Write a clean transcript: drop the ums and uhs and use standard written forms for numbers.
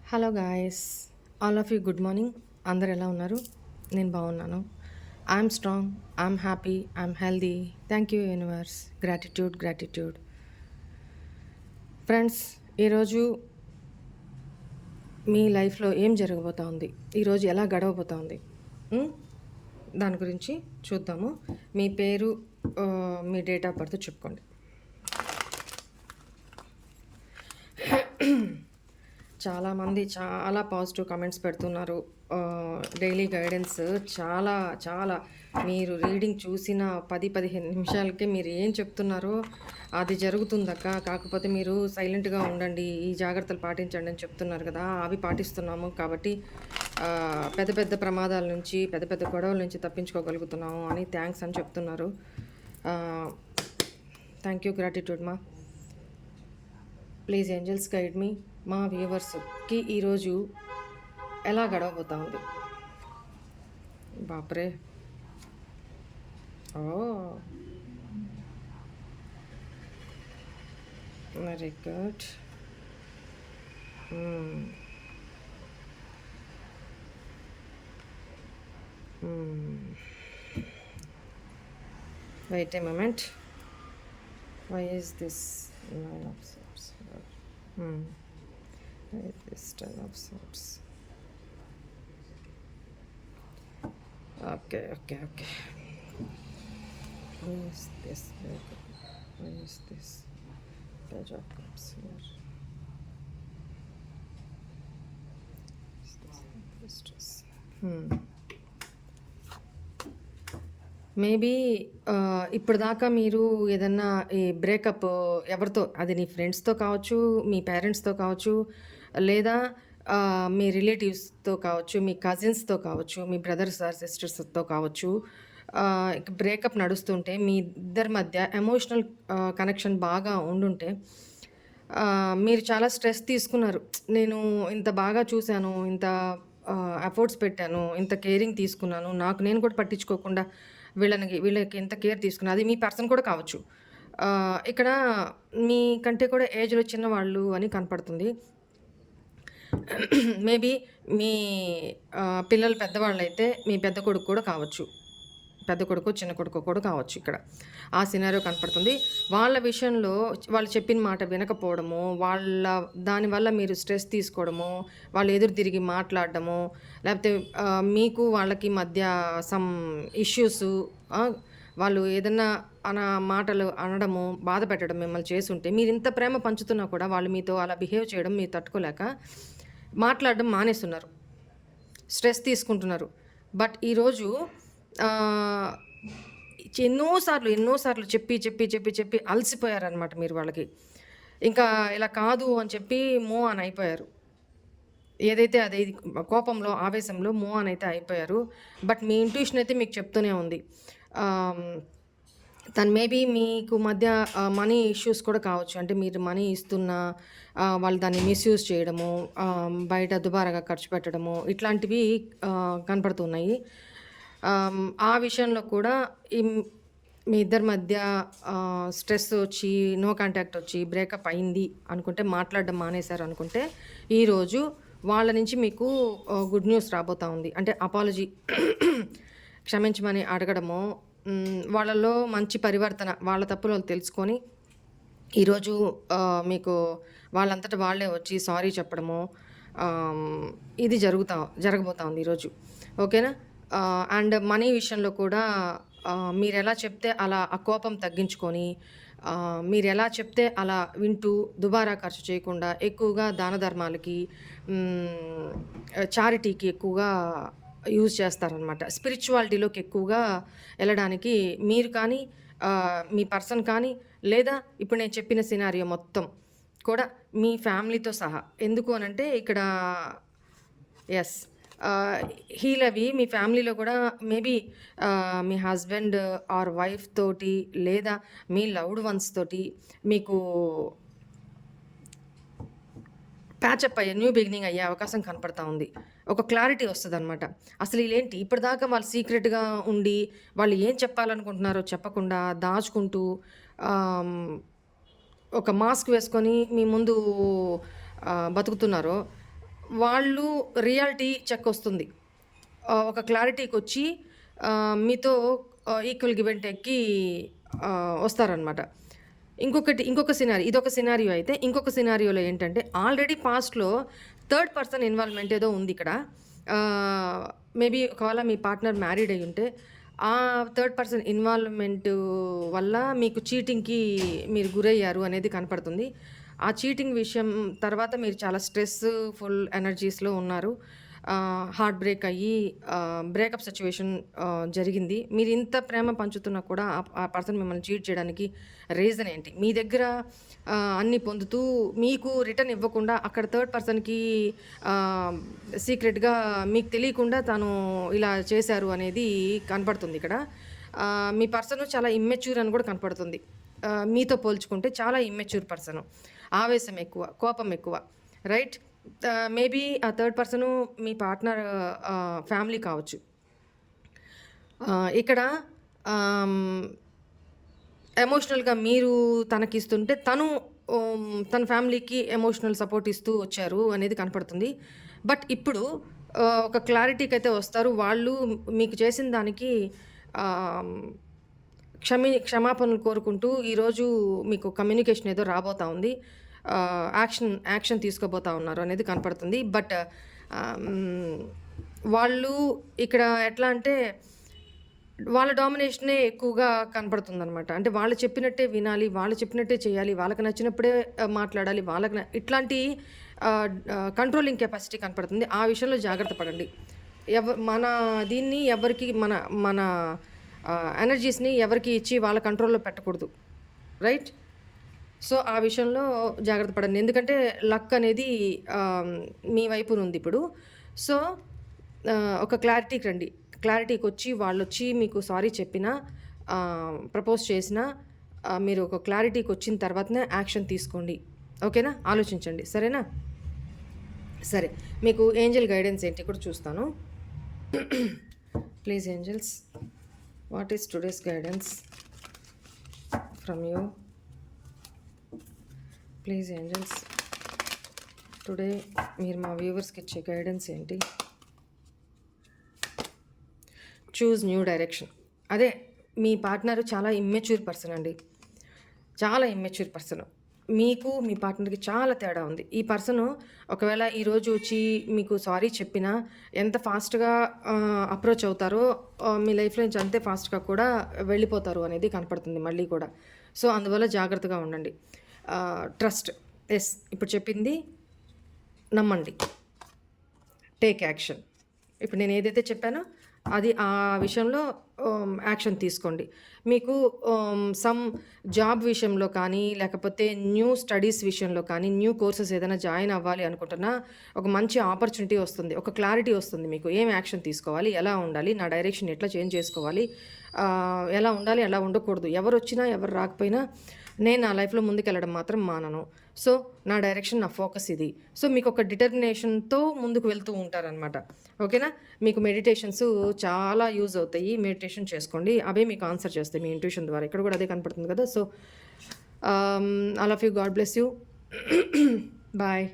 Hello guys, all of you good morning. అందరు ఎలా ఉన్నారు? నేను బాగున్నాను. I'm strong, I'm happy, I'm healthy. Thank you universe. Gratitude gratitude. Friends, ఈరోజు మీ లైఫ్లో ఏం జరగబోతా ఉంది, ఈరోజు ఎలా గడవబోతా ఉంది, ఉమ్, దాని గురించి చూద్దాము. మీ పేరు, మీ డేట్ ఆఫ్ బర్త్ చెప్పుకోండి. చాలామంది చాలా పాజిటివ్ కమెంట్స్ పెడుతున్నారు. డైలీ గైడెన్స్ చాలా చాలా మీరు రీడింగ్ చూసిన 10-15 నిమిషాలకే మీరు ఏం చెప్తున్నారో అది జరుగుతుందక్క. కాకపోతే మీరు సైలెంట్గా ఉండండి, ఈ జాగ్రత్తలు పాటించండి అని చెప్తున్నారు కదా, అవి పాటిస్తున్నాము. కాబట్టి పెద్ద పెద్ద ప్రమాదాల నుంచి, పెద్ద పెద్ద గొడవల నుంచి తప్పించుకోగలుగుతున్నాము అని థ్యాంక్స్ అని చెప్తున్నారు. థ్యాంక్ యూ, గ్రాటిట్యూడ్ మా. Please angels guide me. మా వ్యూవర్స్కి ఈరోజు ఎలా గడవబోతా ఉంది? బాప్రే, oh very good. Wait a moment. Why is this nine of swords? This 10 of swords. Okay. Where is this? Where is this? Page of Cups here. Is this stress? Maybe ఇప్పుడు దాకా మీరు ఏదన్నా ఈ బ్రేకప్ ఎవరితో, అది నీ ఫ్రెండ్స్తో కావచ్చు, మీ పేరెంట్స్తో కావచ్చు, లేదా మీ రిలేటివ్స్తో కావచ్చు, మీ కజిన్స్తో కావచ్చు, మీ బ్రదర్స్ ఆర్ సిస్టర్స్తో కావచ్చు, బ్రేకప్ నడుస్తుంటే మీ ఇద్దరి మధ్య ఎమోషనల్ కనెక్షన్ బాగా ఉండుంటే మీరు చాలా స్ట్రెస్ తీసుకున్నారు. నేను ఇంత బాగా చూశాను, ఇంత ఎఫర్ట్స్ పెట్టాను, ఇంత కేరింగ్ తీసుకున్నాను, నాకు నేను కూడా పట్టించుకోకుండా వీళ్ళకి ఎంత కేర్ తీసుకున్నా, అది మీ పర్సన్ కూడా కావచ్చు. ఇక్కడ మీకంటే కూడా ఏజ్లో చిన్నవాళ్ళు అని కనపడుతుంది. మేబీ మీ పిల్లలు పెద్దవాళ్ళైతే మీ పెద్ద కొడుకు కూడా కావచ్చు, పెద్ద కొడుకు చిన్న కొడుకు కూడా కావచ్చు. ఇక్కడ ఆ సినారియో కనపడుతుంది. వాళ్ళ విషయంలో వాళ్ళు చెప్పిన మాట వినకపోవడము, దానివల్ల మీరు స్ట్రెస్ తీసుకోవడము, వాళ్ళు ఎదురు తిరిగి మాట్లాడడము, లేకపోతే మీకు వాళ్ళకి మధ్య సమ్ ఇష్యూస్, వాళ్ళు ఏదన్నా మాటలు అనడము, బాధ పెట్టడం మిమ్మల్ని చేస్తుంటే, మీరు ఇంత ప్రేమ పంచుతున్నా కూడా వాళ్ళు మీతో అలా బిహేవ్ చేయడం మీరు తట్టుకోలేక మాట్లాడడం మానేస్తున్నారు, స్ట్రెస్ తీసుకుంటున్నారు. బట్ ఈరోజు ఎన్నోసార్లు చెప్పి అలసిపోయారనమాట మీరు వాళ్ళకి. ఇంకా ఇలా కాదు అని చెప్పి మూవ్ ఆన్ అయిపోయారు. ఏదైతే అదే కోపంలో, ఆవేశంలో మూవ్ ఆన్ అయితే అయిపోయారు. బట్ మీ ఇంట్యూషన్ అయితే మీకు చెప్తూనే ఉంది. తను మేబీ మీకు మధ్య మనీ ఇష్యూస్ కూడా కావచ్చు. అంటే మీరు మనీ ఇస్తున్నా వాళ్ళు దాన్ని మిస్యూజ్ చేయడము, బయట దుబారాగా ఖర్చు పెట్టడము, ఇట్లాంటివి కనపడుతున్నాయి. ఆ విషయంలో కూడా మీ ఇద్దరి మధ్య స్ట్రెస్ వచ్చి, నో కాంటాక్ట్ వచ్చి, బ్రేకప్ అయింది అనుకుంటే, మాట్లాడడం మానేశారు అనుకుంటే, ఈరోజు వాళ్ళ నుంచి మీకు గుడ్ న్యూస్ రాబోతా ఉంది. అంటే అపాలజీ, క్షమించమని అడగడము, వాళ్ళలో మంచి పరివర్తన, వాళ్ళ తప్పులు వాళ్ళు తెలుసుకొని ఈరోజు మీకు వాళ్ళంతటా వాళ్ళే వచ్చి సారీ చెప్పడము, ఇది జరగబోతా ఉంది ఈరోజు. ఓకేనా? అండ్ మనీ విషయంలో కూడా మీరు ఎలా చెప్తే అలా ఆ కోపం తగ్గించుకొని, మీరు ఎలా చెప్తే అలా వింటూ, దుబారా ఖర్చు చేయకుండా ఎక్కువగా దాన ధర్మాలకి, చారిటీకి ఎక్కువగా యూజ్ చేస్తారనమాట. స్పిరిచువాలిటీలోకి ఎక్కువగా వెళ్ళడానికి మీరు కానీ, మీ పర్సన్ కానీ, లేదా ఇప్పుడు నేను చెప్పిన సినారియో మొత్తం కూడా మీ ఫ్యామిలీతో సహా. ఎందుకు అనంటే ఇక్కడ ఎస్, హీలవి మీ ఫ్యామిలీలో కూడా maybe me husband or wife తోటి, లేదా మీ లవ్డ్ వన్స్ తోటి మీకు ప్యాచప్ అయ్యే, న్యూ బిగినింగ్ అయ్యే అవకాశం కనపడతా ఉంది. ఒక క్లారిటీ వస్తుంది అనమాట. అసలు వీళ్ళేంటి ఇప్పటిదాకా వాళ్ళు సీక్రెట్గా ఉండి, వాళ్ళు ఏం చెప్పాలనుకుంటున్నారో చెప్పకుండా దాచుకుంటూ, ఒక మాస్క్ వేసుకొని మీ ముందు బతుకుతున్నారో, వాళ్ళు రియాలిటీ చెక్ వస్తుంది. ఒక క్లారిటీకొచ్చి మీతో ఈక్వల్ గివ్ అండ్ టేక్‌కి వస్తారనమాట. ఇంకొక సినారియో ఇదొక సినారియో అయితే, ఇంకొక సినారియోలో ఏంటంటే ఆల్రెడీ పాస్ట్‌లో థర్డ్ పర్సన్ ఇన్వాల్వ్‌మెంట్ ఏదో ఉందిక్కడ. మేబీ ఒకవేళ మీ పార్ట్నర్ మ్యారీడ్ అయ్యుంటే, ఆ థర్డ్ పర్సన్ ఇన్వాల్వ్‌మెంట్ వల్ల మీకు చీటింగ్‌కి మీరు గురయ్యారు అనేది కనపడుతుంది. ఆ చీటింగ్ విషయం తర్వాత మీరు చాలా స్ట్రెస్‌ఫుల్ ఎనర్జీస్‌లో ఉన్నారు. హార్ట్ బ్రేక్ అయ్యి బ్రేకప్ సిట్యుయేషన్ జరిగింది. మీరింత ప్రేమ పంచుతున్నా కూడా ఆ పర్సన్ మిమ్మల్ని చీట్ చేయడానికి రీజన్ ఏంటి? మీ దగ్గర అన్నీ పొందుతూ మీకు రిటర్న్ ఇవ్వకుండా అక్కడ థర్డ్ పర్సన్‌కి సీక్రెట్‌గా మీకు తెలియకుండా తను ఇలా చేశారు అనేది కనపడుతుందిక్కడ. మీ పర్సన్ చాలా ఇమ్మెచ్యూర్ అని కూడా కనపడుతుంది. మీతో పోల్చుకుంటే చాలా ఇమ్మెచ్యూర్ పర్సను. ఆవేశం ఎక్కువ, కోపం ఎక్కువ. రైట్? మేబీ ఆ థర్డ్ పర్సను మీ పార్ట్నర్ ఫ్యామిలీ కావచ్చు. ఇక్కడ ఎమోషనల్‌గా మీరు తనకిస్తుంటే తను తన ఫ్యామిలీకి ఎమోషనల్ సపోర్ట్ ఇస్తూ వచ్చారు అనేది కనపడుతుంది. బట్ ఇప్పుడు ఒక క్లారిటీకైతే వస్తారు. వాళ్ళు మీకు చేసిన దానికి ఆహ్, క్షమాపణలు కోరుకుంటూ ఈరోజు మీకు కమ్యూనికేషన్ ఏదో రాబోతా ఉంది. యాక్షన్ తీసుకోబోతా ఉన్నారు అనేది కనపడుతుంది. బట్ వాళ్ళు ఇక్కడ ఎట్లా అంటే వాళ్ళ డామినేషనే ఎక్కువగా కనపడుతుందనమాట. అంటే వాళ్ళు చెప్పినట్టే వినాలి, వాళ్ళు చెప్పినట్టే చేయాలి, వాళ్ళకి నచ్చినప్పుడే మాట్లాడాలి, ఇట్లాంటి కంట్రోలింగ్ కెపాసిటీ కనపడుతుంది. ఆ విషయంలో జాగ్రత్త పడండి. మన దీన్ని ఎవరికి మన మన ఎనర్జీస్‌ని ఎవరికి ఇచ్చి వాళ్ళ కంట్రోల్‌లో పెట్టకూడదు. రైట్? సో, ఆ విషయంలో జాగ్రత్త పడండి. ఎందుకంటే లక్ అనేది మీ వైపునుందిప్పుడు. సో, ఒక క్లారిటీకి రండి. క్లారిటీకొచ్చి వాళ్ళొచ్చి మీకు సారీ చెప్పినా, ప్రపోజ్ చేసినా, మీరు ఒక క్లారిటీకొచ్చిన తర్వాతనే యాక్షన్ తీసుకోండి. ఓకేనా? ఆలోచించండి. సరేనా? సరే. మీకు ఏంజెల్ గైడెన్స్ ఏంటి కూడా చూస్తాను. Please angels, what is today's guidance from you? Please angels, today మీరు మా వ్యూవర్స్కి ఇచ్చే గైడెన్స్ ఏంటి? Choose new direction. అదే మీ పార్ట్నర్ చాలా ఇమ్మెచ్యూర్ పర్సన్ అండి. చాలా ఇమ్మెచ్యూర్ పర్సన్. మీకు మీ పార్ట్నర్‌కి చాలా తేడా ఉంది. ఈ పర్సను ఒకవేళ ఈరోజు వచ్చి మీకు సారీ చెప్పినా ఎంత ఫాస్ట్‌గా అప్రోచ్ అవుతారో మీ లైఫ్‌లో నుంచి అంతే ఫాస్ట్‌గా కూడా వెళ్ళిపోతారు అనేది కనపడుతుంది మళ్ళీ కూడా. సో, అందువల్ల జాగ్రత్తగా ఉండండి. ట్రస్ట్. యెస్, ఇప్పుడు చెప్పింది నమ్మండి. Take action. ఇప్పుడు నేను ఏదైతే చెప్పానో అది ఆ విషయంలో యాక్షన్ తీసుకోండి. మీకు సమ్ జాబ్ విషయంలో కానీ, లేకపోతే న్యూ స్టడీస్ విషయంలో కానీ, న్యూ కోర్సెస్ ఏదైనా జాయిన్ అవ్వాలి అనుకుంటున్నా ఒక మంచి ఆపర్చునిటీ వస్తుంది. ఒక క్లారిటీ వస్తుంది మీకు. ఏం యాక్షన్ తీసుకోవాలి, ఎలా ఉండాలి, నా డైరెక్షన్ ఎట్లా చేంజ్ చేసుకోవాలి, ఎలా ఉండాలి, ఎలా ఉండకూడదు, ఎవరొచ్చినా ఎవరు రాకపోయినా నేను నా లైఫ్లో ముందుకెళ్ళడం మాత్రం మానను. సో, నా డైరెక్షన్, నా ఫోకస్ ఇది. సో, మీకు ఒక డిటర్మినేషన్‌తో ముందుకు వెళ్తూ ఉంటారనమాట. ఓకేనా? మీకు మెడిటేషన్స్ చాలా యూజ్ అవుతాయి. మెడిటేషన్ చేసుకోండి. అవే మీకు ఆన్సర్ చేస్తాయి మీ ఇంట్యూషన్ ద్వారా. ఇక్కడ కూడా అదే కనపడుతుంది కదా! So, I love you. God bless you. Bye.